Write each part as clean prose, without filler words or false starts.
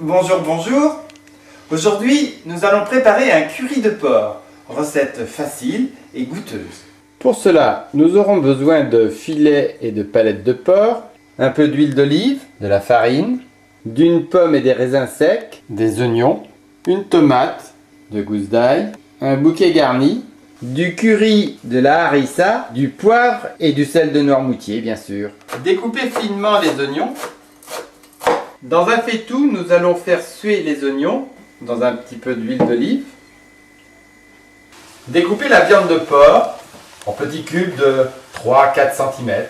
Bonjour, bonjour. Aujourd'hui, nous allons préparer un curry de porc. Recette facile et goûteuse. Pour cela, nous aurons besoin de filets et de palettes de porc, un peu d'huile d'olive, de la farine, d'une pomme et des raisins secs, des oignons, une tomate, de gousses d'ail, un bouquet garni, du curry, de la harissa, du poivre et du sel de Noirmoutier, bien sûr. Découpez finement les oignons. Dans un faitout, nous allons faire suer les oignons dans un petit peu d'huile d'olive. Découpez la viande de porc en petits cubes de 3-4 cm.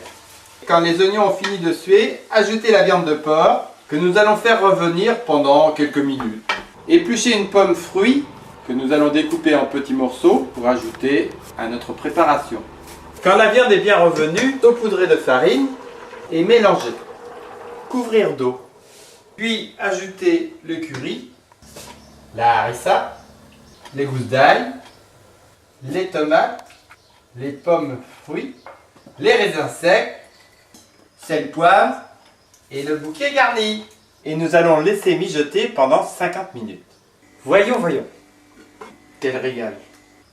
Quand les oignons ont fini de suer, ajoutez la viande de porc que nous allons faire revenir pendant quelques minutes. Épluchez une pomme fruit que nous allons découper en petits morceaux pour ajouter à notre préparation. Quand la viande est bien revenue, saupoudrez de farine et mélangez. Couvrir d'eau. Puis ajouter le curry, la harissa, les gousses d'ail, les tomates, les pommes fruits, les raisins secs, sel, poivre et le bouquet garni. Et nous allons laisser mijoter pendant 50 minutes. Voyons. Quel régal.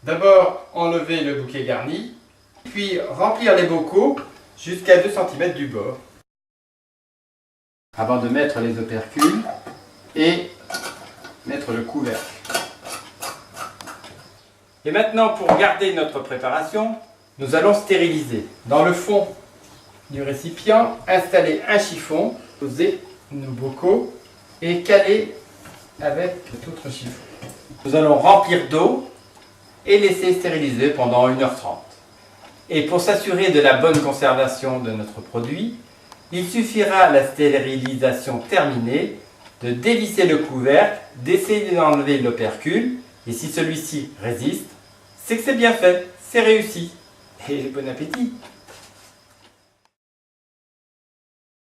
D'abord, enlever le bouquet garni, puis remplir les bocaux jusqu'à 2 cm du bord. Avant de mettre les opercules et mettre le couvercle. Et maintenant, pour garder notre préparation, nous allons stériliser. Dans le fond du récipient, installez un chiffon, posez nos bocaux et calez avec l'autre chiffon. Nous allons remplir d'eau et laisser stériliser pendant 1h30. Et pour s'assurer de la bonne conservation de notre produit, il suffira à la stérilisation terminée de dévisser le couvercle, d'essayer d'enlever l'opercule, et si celui-ci résiste, c'est que c'est bien fait, c'est réussi. Et bon appétit!